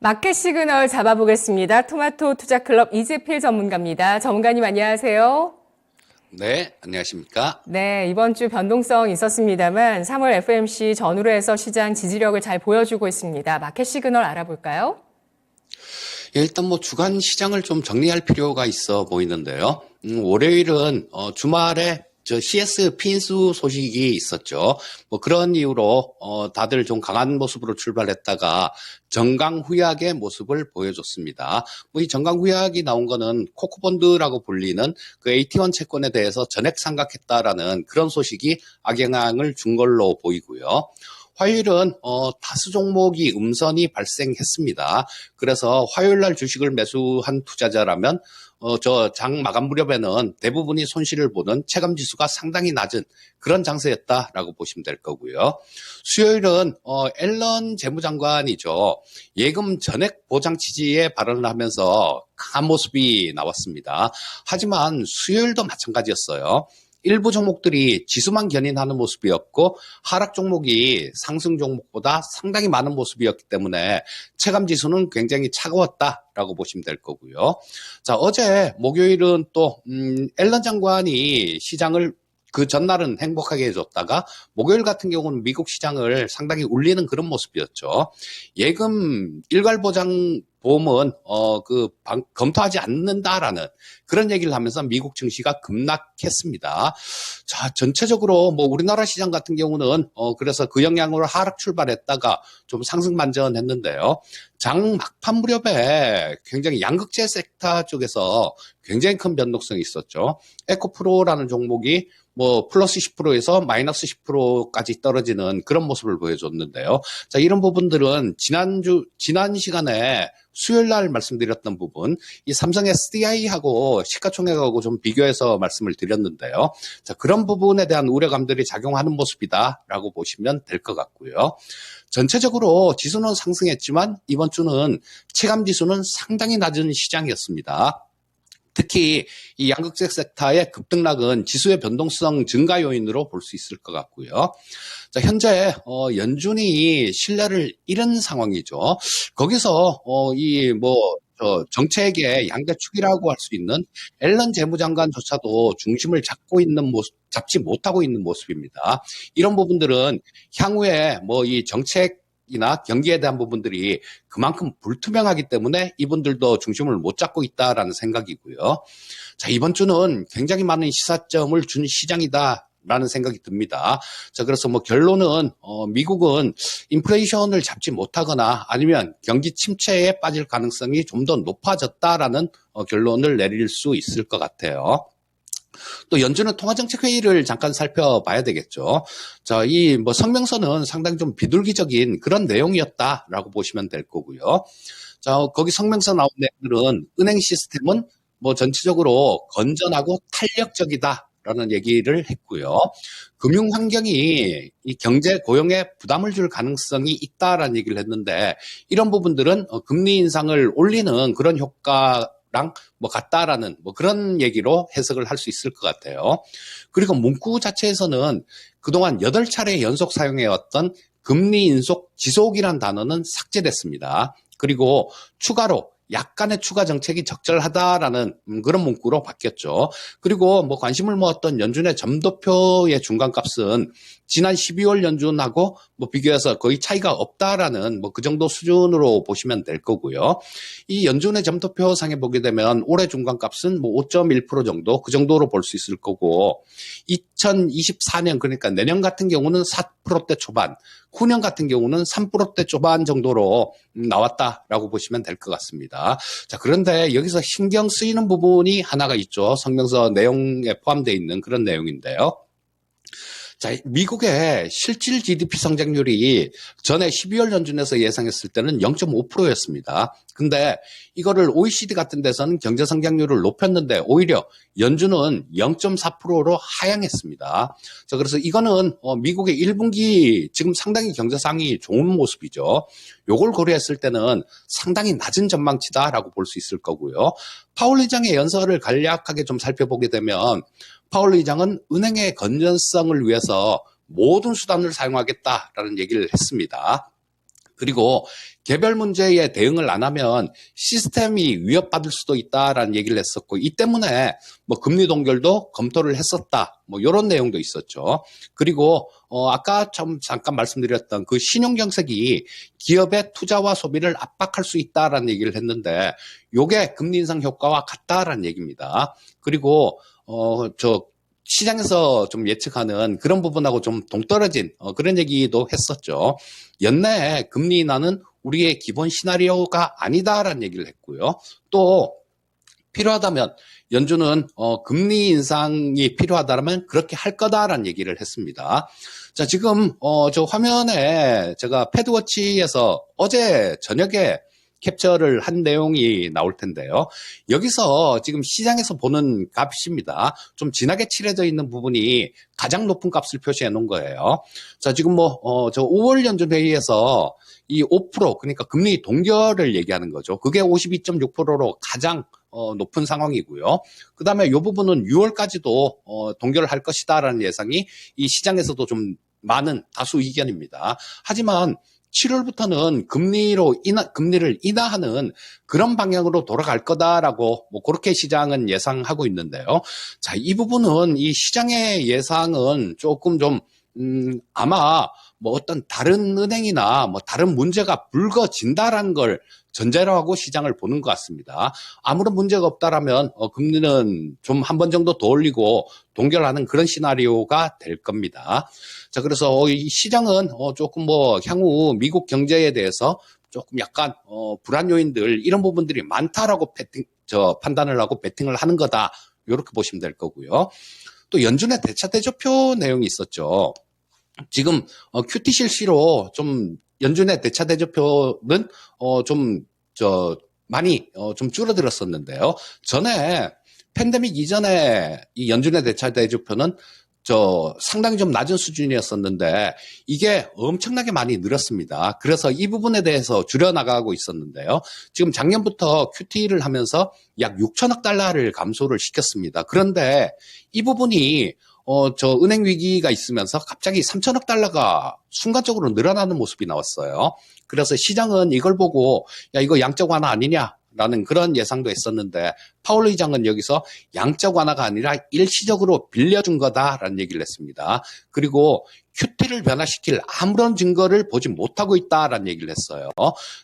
마켓 시그널 잡아보겠습니다. 토마토 투자클럽 이재필 전문가입니다. 전문가님 안녕하세요. 네, 안녕하십니까? 네, 이번 주 변동성 있었습니다만 3월 FOMC 전후로 해서 시장 지지력을 잘 보여주고 있습니다. 마켓 시그널 알아볼까요? 예, 일단 주간 시장을 좀 정리할 필요가 있어 보이는데요. 월요일은 주말에 CS 핀수 소식이 있었죠. 그런 이유로 다들 좀 강한 모습으로 출발했다가 정강후약의 모습을 보여줬습니다. 이 정강후약이 나온 거는 코코본드라고 불리는 그 AT1 채권에 대해서 전액 상각했다라는 그런 소식이 악영향을 준 걸로 보이고요. 화요일은 다수 종목이 음선이 발생했습니다. 그래서 화요일 날 주식을 매수한 투자자라면 장 마감 무렵에는 대부분이 손실을 보는 체감 지수가 상당히 낮은 그런 장세였다라고 보시면 될 거고요. 수요일은 앨런 재무장관이죠. 예금 전액 보장 취지의 발언을 하면서 강한 모습이 나왔습니다. 하지만 수요일도 마찬가지였어요. 일부 종목들이 지수만 견인하는 모습이었고 하락 종목이 상승 종목보다 상당히 많은 모습이었기 때문에 체감 지수는 굉장히 차가웠다라고 보시면 될 거고요. 자, 어제 목요일은 또 앨런 장관이 시장을 그 전날은 행복하게 해줬다가 목요일 같은 경우는 미국 시장을 상당히 울리는 그런 모습이었죠. 예금 일괄보장 보험은 검토하지 않는다라는 그런 얘기를 하면서 미국 증시가 급락했습니다. 자, 전체적으로 우리나라 시장 같은 경우는 그래서 그 영향으로 하락 출발했다가 좀 상승 반전했는데요. 장 막판 무렵에 굉장히 양극재 섹터 쪽에서 굉장히 큰 변동성이 있었죠. 에코프로라는 종목이 플러스 10%에서 마이너스 10%까지 떨어지는 그런 모습을 보여줬는데요. 자, 이런 부분들은 지난 시간에 수요일 날 말씀드렸던 부분, 이 삼성 SDI하고 시가총액하고 좀 비교해서 말씀을 드렸는데요. 자, 그런 부분에 대한 우려감들이 작용하는 모습이다라고 보시면 될 것 같고요. 전체적으로 지수는 상승했지만 이번 주는 체감 지수는 상당히 낮은 시장이었습니다. 특히 이 양극재 섹터의 급등락은 지수의 변동성 증가 요인으로 볼 수 있을 것 같고요. 자, 현재 연준이 신뢰를 잃은 상황이죠. 거기서 정책의 양대축이라고 할 수 있는 앨런 재무장관조차도 중심을 잡지 못하고 있는 모습입니다. 이런 부분들은 향후에 이 정책 이나 경기에 대한 부분들이 그만큼 불투명하기 때문에 이분들도 중심을 못 잡고 있다라는 생각이고요. 자, 이번 주는 굉장히 많은 시사점을 준 시장이다라는 생각이 듭니다. 자, 그래서 결론은 미국은 인플레이션을 잡지 못하거나 아니면 경기 침체에 빠질 가능성이 좀 더 높아졌다라는 결론을 내릴 수 있을 것 같아요. 또 연준은 통화정책회의를 잠깐 살펴봐야 되겠죠. 자, 이 성명서는 상당히 좀 비둘기적인 그런 내용이었다라고 보시면 될 거고요. 자, 거기 성명서 나온 내용들은 은행 시스템은 전체적으로 건전하고 탄력적이다라는 얘기를 했고요. 금융 환경이 이 경제 고용에 부담을 줄 가능성이 있다라는 얘기를 했는데 이런 부분들은 금리 인상을 올리는 그런 효과 랑 같다라는 그런 얘기로 해석을 할 수 있을 것 같아요. 그리고 문구 자체에서는 그동안 8차례 연속 사용해왔던 금리 인속 지속이란 단어는 삭제됐습니다. 그리고 추가로 약간의 추가 정책이 적절하다라는 그런 문구로 바뀌었죠. 그리고 관심을 모았던 연준의 점도표의 중간값은 지난 12월 연준하고 비교해서 거의 차이가 없다라는 그 정도 수준으로 보시면 될 거고요. 이 연준의 점도표 상에 보게 되면 올해 중간값은 5.1% 정도 그 정도로 볼 수 있을 거고 2024년 그러니까 내년 같은 경우는 4%대 초반, 후년 같은 경우는 3%대 초반 정도로 나왔다라고 보시면 될 것 같습니다. 자, 그런데 여기서 신경 쓰이는 부분이 하나가 있죠. 성명서 내용에 포함되어 있는 그런 내용인데요. 자, 미국의 실질 GDP 성장률이 전에 12월 연준에서 예상했을 때는 0.5%였습니다. 근데 이거를 OECD 같은 데서는 경제 성장률을 높였는데 오히려 연준은 0.4%로 하향했습니다. 자, 그래서 이거는 미국의 1분기 지금 상당히 경제상이 좋은 모습이죠. 요걸 고려했을 때는 상당히 낮은 전망치다라고 볼 수 있을 거고요. 파월 의장의 연설을 간략하게 좀 살펴보게 되면 파월 의장은 은행의 건전성을 위해서 모든 수단을 사용하겠다라는 얘기를 했습니다. 그리고 개별 문제에 대응을 안 하면 시스템이 위협받을 수도 있다라는 얘기를 했었고, 이 때문에 뭐 금리 동결도 검토를 했었다. 뭐 이런 내용도 있었죠. 그리고 아까 잠깐 말씀드렸던 그 신용 경색이 기업의 투자와 소비를 압박할 수 있다라는 얘기를 했는데, 요게 금리 인상 효과와 같다라는 얘기입니다. 그리고 시장에서 좀 예측하는 그런 부분하고 좀 동떨어진 그런 얘기도 했었죠. 연내에 금리 인하는 우리의 기본 시나리오가 아니다라는 얘기를 했고요. 또 필요하다면 연준은 금리 인상이 필요하다면 그렇게 할 거다라는 얘기를 했습니다. 자, 지금 저 화면에 제가 패드워치에서 어제 저녁에 캡처를 한 내용이 나올 텐데요. 여기서 지금 시장에서 보는 값입니다. 좀 진하게 칠해져 있는 부분이 가장 높은 값을 표시해 놓은 거예요. 자, 지금 저 5월 연준 회의에서 이 5% 그러니까 금리 동결을 얘기하는 거죠. 그게 52.6%로 가장 높은 상황이고요. 그 다음에 이 부분은 6월까지도 동결을 할 것이다라는 예상이 이 시장에서도 좀 많은 다수 의견입니다. 하지만 7월부터는 금리를 인하하는 그런 방향으로 돌아갈 거다라고 뭐 그렇게 시장은 예상하고 있는데요. 자, 이 부분은 이 시장의 예상은 조금 좀 아마 뭐 어떤 다른 은행이나 뭐 다른 문제가 불거진다라는 걸 전제로 하고 시장을 보는 것 같습니다. 아무런 문제가 없다라면 금리는 좀 한 번 정도 더 올리고 동결하는 그런 시나리오가 될 겁니다. 자, 그래서 이 시장은 조금 뭐 향후 미국 경제에 대해서 조금 약간 불안 요인들 이런 부분들이 많다라고 판단을 하고 베팅을 하는 거다. 이렇게 보시면 될 거고요. 또 연준의 대차 대조표 내용이 있었죠. 지금 QT 실시로 좀 연준의 대차 대조표는 많이 좀 줄어들었었는데요. 전에 팬데믹 이전에 이 연준의 대차 대조표는 상당히 좀 낮은 수준이었었는데 이게 엄청나게 많이 늘었습니다. 그래서 이 부분에 대해서 줄여나가고 있었는데요. 지금 작년부터 QT를 하면서 약 6천억 달러를 감소를 시켰습니다. 그런데 이 부분이 은행 위기가 있으면서 갑자기 3천억 달러가 순간적으로 늘어나는 모습이 나왔어요. 그래서 시장은 이걸 보고 야, 이거 양적 완화 아니냐라는 그런 예상도 했었는데 파월 의장은 여기서 양적 완화가 아니라 일시적으로 빌려준 거다라는 얘기를 했습니다. 그리고 QT를 변화시킬 아무런 증거를 보지 못하고 있다라는 얘기를 했어요.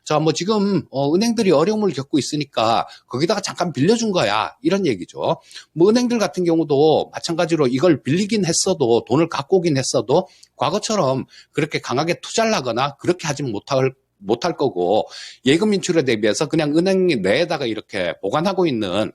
자, 뭐 지금 은행들이 어려움을 겪고 있으니까 거기다가 잠깐 빌려준 거야 이런 얘기죠. 뭐 은행들 같은 경우도 마찬가지로 이걸 빌리긴 했어도 돈을 갖고 오긴 했어도 과거처럼 그렇게 강하게 투자를 하거나 그렇게 하진 못할 거고 예금 인출에 대비해서 그냥 은행 내에다가 이렇게 보관하고 있는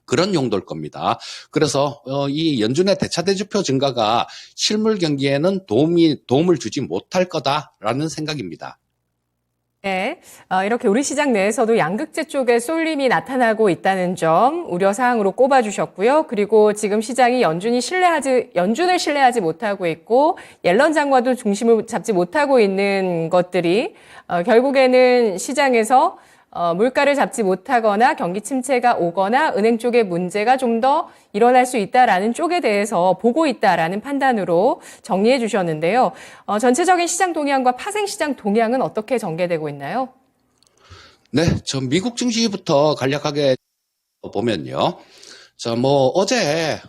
그런 용도일 겁니다. 그래서 이 연준의 대차 대조표 증가가 실물 경기에는 도움을 주지 못할 거다라는 생각입니다. 네, 이렇게 우리 시장 내에서도 양극재 쪽에 쏠림이 나타나고 있다는 점 우려사항으로 꼽아주셨고요. 그리고 지금 시장이 연준을 신뢰하지 못하고 있고 옐런 장관도 중심을 잡지 못하고 있는 것들이 결국에는 시장에서 물가를 잡지 못하거나 경기 침체가 오거나 은행 쪽에 문제가 좀 더 일어날 수 있다라는 쪽에 대해서 보고 있다라는 판단으로 정리해 주셨는데요. 전체적인 시장 동향과 파생 시장 동향은 어떻게 전개되고 있나요? 네, 저 미국 증시부터 간략하게 보면요. 자, 뭐, 어제,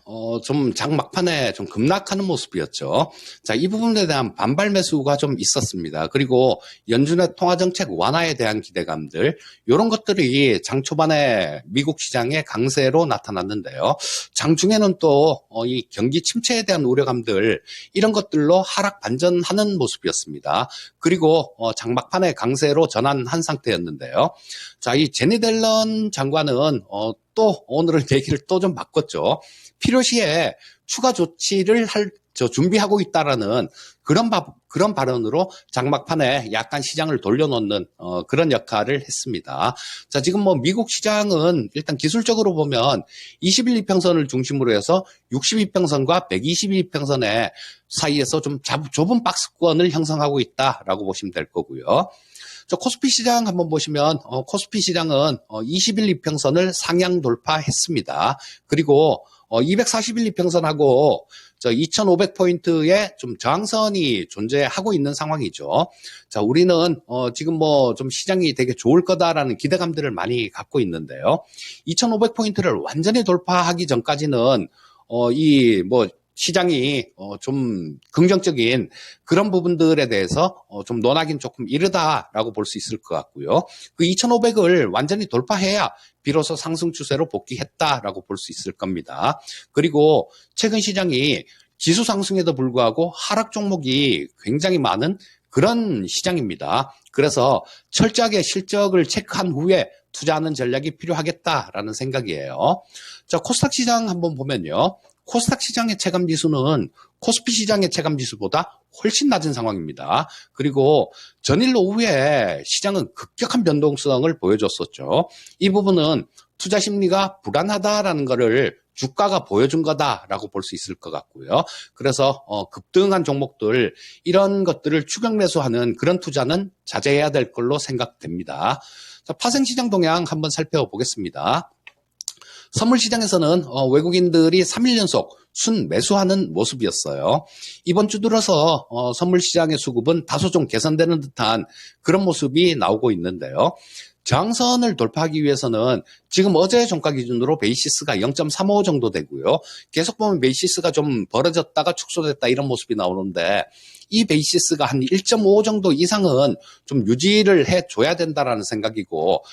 좀 장 막판에 좀 급락하는 모습이었죠. 자, 이 부분에 대한 반발 매수가 좀 있었습니다. 그리고 연준의 통화정책 완화에 대한 기대감들, 이런 것들이 장 초반에 미국 시장의 강세로 나타났는데요. 장 중에는 또, 이 경기 침체에 대한 우려감들, 이런 것들로 하락 반전하는 모습이었습니다. 그리고, 장 막판에 강세로 전환한 상태였는데요. 자, 이 제니 델런 장관은, 또 오늘은 얘기를 또 좀 바꿨죠. 필요시에 추가 조치를 준비하고 있다라는 그런 발언으로 장막판에 약간 시장을 돌려놓는 그런 역할을 했습니다. 자, 지금 뭐 미국 시장은 일단 기술적으로 보면 21이평선을 중심으로 해서 62평선과 122평선의 사이에서 좀 좁은 박스권을 형성하고 있다라고 보시면 될 거고요. 저 코스피 시장 한번 보시면 코스피 시장은 21이평선을 상향 돌파했습니다. 그리고 241 이평선하고 저 2,500포인트의 좀 저항선이 존재하고 있는 상황이죠. 자, 우리는 지금 뭐 좀 시장이 되게 좋을 거다라는 기대감들을 많이 갖고 있는데요. 2,500포인트를 완전히 돌파하기 전까지는 이 뭐 시장이 좀 긍정적인 그런 부분들에 대해서 좀 논하기는 조금 이르다라고 볼 수 있을 것 같고요. 그 2,500을 완전히 돌파해야 비로소 상승 추세로 복귀했다라고 볼 수 있을 겁니다. 그리고 최근 시장이 지수 상승에도 불구하고 하락 종목이 굉장히 많은 그런 시장입니다. 그래서 철저하게 실적을 체크한 후에 투자하는 전략이 필요하겠다라는 생각이에요. 자, 코스닥 시장 한번 보면요. 코스닥 시장의 체감 지수는 코스피 시장의 체감 지수보다 훨씬 낮은 상황입니다. 그리고 전일 오후에 시장은 급격한 변동성을 보여줬었죠. 이 부분은 투자 심리가 불안하다라는 것을 주가가 보여준 거다라고 볼 수 있을 것 같고요. 그래서 급등한 종목들 이런 것들을 추격 매수하는 그런 투자는 자제해야 될 걸로 생각됩니다. 자, 파생시장 동향 한번 살펴보겠습니다. 선물시장에서는 외국인들이 3일 연속 순매수하는 모습이었어요. 이번 주 들어서 선물시장의 수급은 다소 좀 개선되는 듯한 그런 모습이 나오고 있는데요. 저항선을 돌파하기 위해서는 지금 어제 종가 기준으로 베이시스가 0.35 정도 되고요. 계속 보면 베이시스가 좀 벌어졌다가 축소됐다 이런 모습이 나오는데 이 베이시스가 한 1.5 정도 이상은 좀 유지를 해줘야 된다라는 생각이고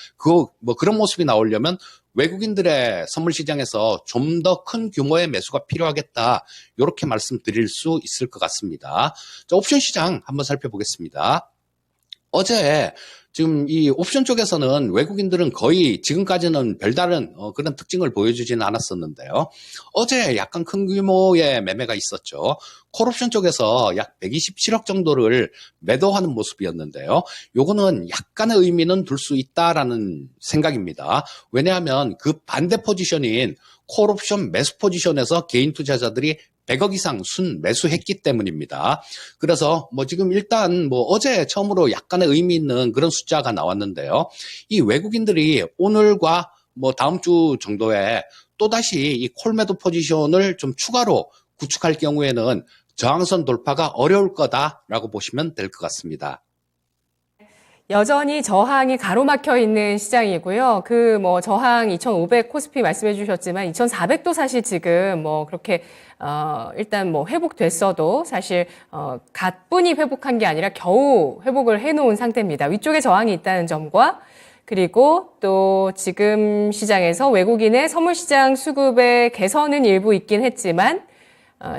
그런 모습이 나오려면 외국인들의 선물 시장에서 좀 더 큰 규모의 매수가 필요하겠다. 이렇게 말씀드릴 수 있을 것 같습니다. 자, 옵션 시장 한번 살펴보겠습니다. 어제 지금 이 옵션 쪽에서는 외국인들은 거의 지금까지는 별다른 그런 특징을 보여주지는 않았었는데요. 어제 약간 큰 규모의 매매가 있었죠. 콜옵션 쪽에서 약 127억 정도를 매도하는 모습이었는데요. 요거는 약간의 의미는 둘 수 있다라는 생각입니다. 왜냐하면 그 반대 포지션인 콜옵션 매수 포지션에서 개인 투자자들이 100억 이상 순 매수했기 때문입니다. 그래서 뭐 지금 일단 뭐 어제 처음으로 약간의 의미 있는 그런 숫자가 나왔는데요. 이 외국인들이 오늘과 뭐 다음 주 정도에 또다시 이 콜매도 포지션을 좀 추가로 구축할 경우에는 저항선 돌파가 어려울 거다라고 보시면 될 것 같습니다. 여전히 저항이 가로막혀 있는 시장이고요. 그 뭐 저항 2,500 코스피 말씀해 주셨지만 2,400도 사실 지금 뭐 그렇게 일단 뭐 회복됐어도 사실 가뿐히 회복한 게 아니라 겨우 회복을 해 놓은 상태입니다. 위쪽에 저항이 있다는 점과 그리고 또 지금 시장에서 외국인의 선물 시장 수급의 개선은 일부 있긴 했지만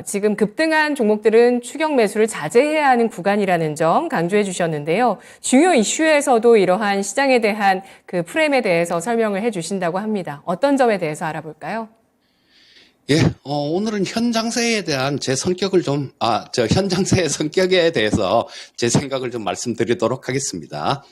지금 급등한 종목들은 추격 매수를 자제해야 하는 구간이라는 점 강조해 주셨는데요. 중요 이슈에서도 이러한 시장에 대한 그 프레임에 대해서 설명을 해 주신다고 합니다. 어떤 점에 대해서 알아볼까요? 예, 오늘은 현 장세에 대한 제 성격을 현 장세의 성격에 대해서 제 생각을 좀 말씀드리도록 하겠습니다.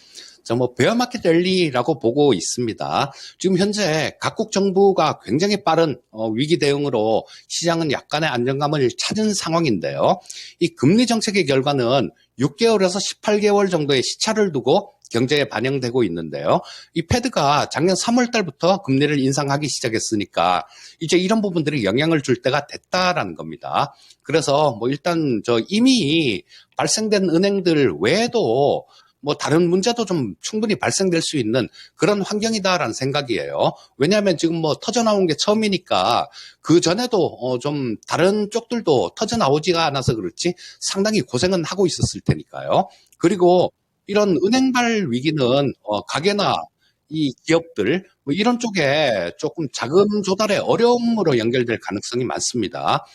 뭐 베어마켓 랠리라고 보고 있습니다. 지금 현재 각국 정부가 굉장히 빠른 위기 대응으로 시장은 약간의 안정감을 찾은 상황인데요. 이 금리 정책의 결과는 6개월에서 18개월 정도의 시차를 두고 경제에 반영되고 있는데요. 이 패드가 작년 3월 달부터 금리를 인상하기 시작했으니까 이제 이런 부분들이 영향을 줄 때가 됐다라는 겁니다. 그래서 뭐 일단 이미 발생된 은행들 외에도 뭐 다른 문제도 좀 충분히 발생될 수 있는 그런 환경이다라는 생각이에요. 왜냐하면 지금 뭐 터져 나온 게 처음이니까 그 전에도 좀 다른 쪽들도 터져 나오지가 않아서 그렇지 상당히 고생은 하고 있었을 테니까요. 그리고 이런 은행발 위기는 가게나 이 기업들 뭐 이런 쪽에 조금 자금 조달의 어려움으로 연결될 가능성이 많습니다.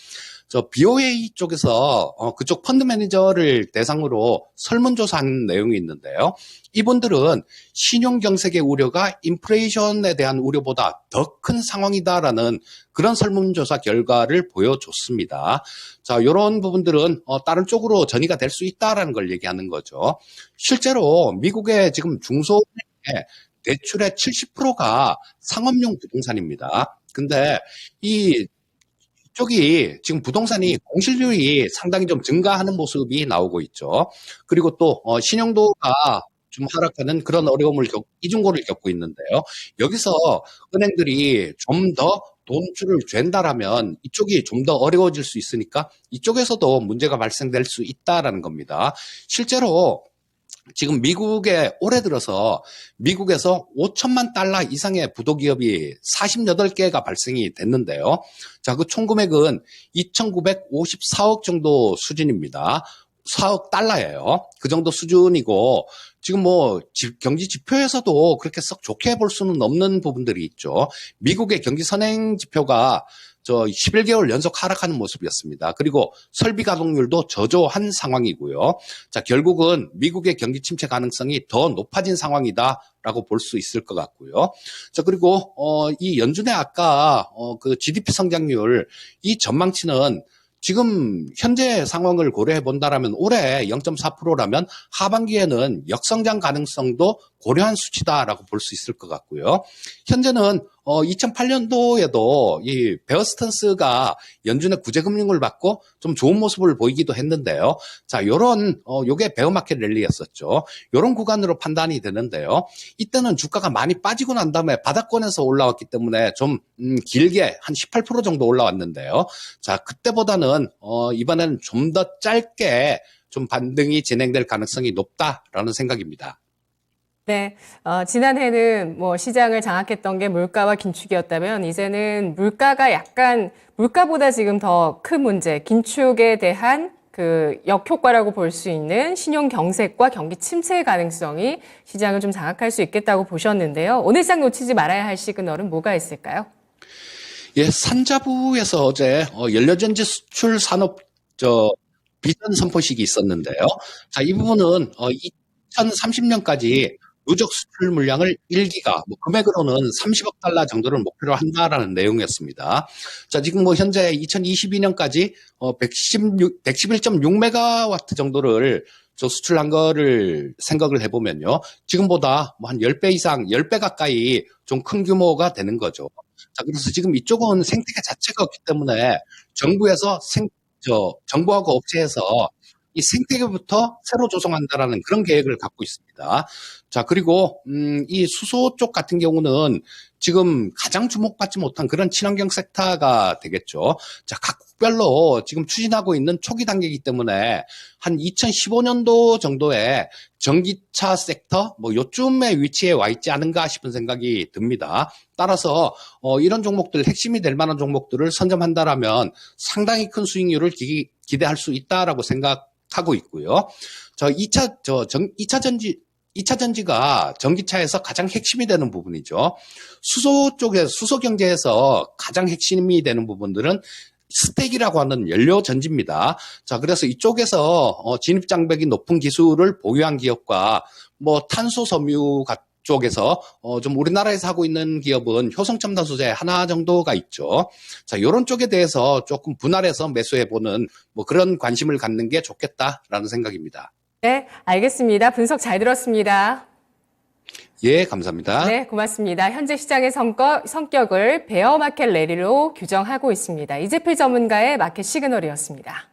BOA 쪽에서 그쪽 펀드 매니저를 대상으로 설문조사한 내용이 있는데요. 이분들은 신용 경색의 우려가 인플레이션에 대한 우려보다 더 큰 상황이다라는 그런 설문조사 결과를 보여줬습니다. 자, 이런 부분들은 다른 쪽으로 전이가 될 수 있다라는 걸 얘기하는 거죠. 실제로 미국의 지금 중소은행의 대출의 70%가 상업용 부동산입니다. 근데 이쪽이 지금 부동산이 공실률이 상당히 좀 증가하는 모습이 나오고 있죠. 그리고 또 신용도가 좀 하락하는 그런 어려움을 이중고를 겪고 있는데요. 여기서 은행들이 좀 더 돈줄을 잰다라면 이쪽이 좀 더 어려워질 수 있으니까 이쪽에서도 문제가 발생될 수 있다라는 겁니다. 실제로 지금 미국에 올해 들어서 미국에서 5천만 달러 이상의 부도기업이 48개가 발생이 됐는데요. 자, 그 총 금액은 2,954억 정도 수준입니다. 4억 달러예요. 그 정도 수준이고 지금 뭐 경기 지표에서도 그렇게 썩 좋게 볼 수는 없는 부분들이 있죠. 미국의 경기 선행 지표가 11개월 연속 하락하는 모습이었습니다. 그리고 설비 가동률도 저조한 상황이고요. 자, 결국은 미국의 경기 침체 가능성이 더 높아진 상황이다라고 볼 수 있을 것 같고요. 자, 그리고 이 연준의 아까 그 GDP 성장률 이 전망치는 지금 현재 상황을 고려해 본다라면 올해 0.4%라면 하반기에는 역성장 가능성도 고려한 수치다라고 볼 수 있을 것 같고요. 현재는 2008년도에도 이 베어 스턴스가 연준의 구제금융을 받고 좀 좋은 모습을 보이기도 했는데요. 자, 요게 베어 마켓 랠리였었죠. 요런 구간으로 판단이 되는데요. 이때는 주가가 많이 빠지고 난 다음에 바닥권에서 올라왔기 때문에 좀 길게 한 18% 정도 올라왔는데요. 자, 그때보다는 이번에는 좀 더 짧게 좀 반등이 진행될 가능성이 높다라는 생각입니다. 네, 지난해는 뭐 시장을 장악했던 게 물가와 긴축이었다면 이제는 물가가 약간 물가보다 지금 더 큰 문제, 긴축에 대한 그 역효과라고 볼 수 있는 신용 경색과 경기 침체 가능성이 시장을 좀 장악할 수 있겠다고 보셨는데요. 오늘 장 놓치지 말아야 할 시그널은 뭐가 있을까요? 예, 산자부에서 어제 연료전지 수출 산업 비전 선포식이 있었는데요. 자, 이 부분은 2030년까지 누적 수출 물량을 1기가, 금액으로는 30억 달러 정도를 목표로 한다라는 내용이었습니다. 자, 지금 뭐 현재 2022년까지 111.6메가와트 정도를 수출한 거를 생각을 해보면요. 지금보다 뭐 한 10배 이상, 10배 가까이 좀 큰 규모가 되는 거죠. 자, 그래서 지금 이쪽은 생태계 자체가 없기 때문에 정부에서 정부하고 업체에서 이 생태계부터 새로 조성한다라는 그런 계획을 갖고 있습니다. 자, 그리고 이 수소 쪽 같은 경우는 지금 가장 주목받지 못한 그런 친환경 섹터가 되겠죠. 자, 각 국별로 지금 추진하고 있는 초기 단계이기 때문에 한 2015년도 정도에 전기차 섹터 요쯤에 위치해 와 있지 않은가 싶은 생각이 듭니다. 따라서 이런 종목들 핵심이 될 만한 종목들을 선점한다라면 상당히 큰 수익률을 기대할 수 있다라고 생각하고 있고요. 2차 전지가 전기차에서 가장 핵심이 되는 부분이죠. 수소 경제에서 가장 핵심이 되는 부분들은 스택이라고 하는 연료 전지입니다. 자, 그래서 이쪽에서 진입 장벽이 높은 기술을 보유한 기업과 탄소 섬유 쪽에서 좀 우리나라에서 하고 있는 기업은 효성 첨단 소재 하나 정도가 있죠. 자, 이런 쪽에 대해서 조금 분할해서 매수해보는 그런 관심을 갖는 게 좋겠다라는 생각입니다. 네, 알겠습니다. 분석 잘 들었습니다. 예, 감사합니다. 네, 고맙습니다. 현재 시장의 성격을 베어 마켓 랠리로 규정하고 있습니다. 이재필 전문가의 마켓 시그널이었습니다.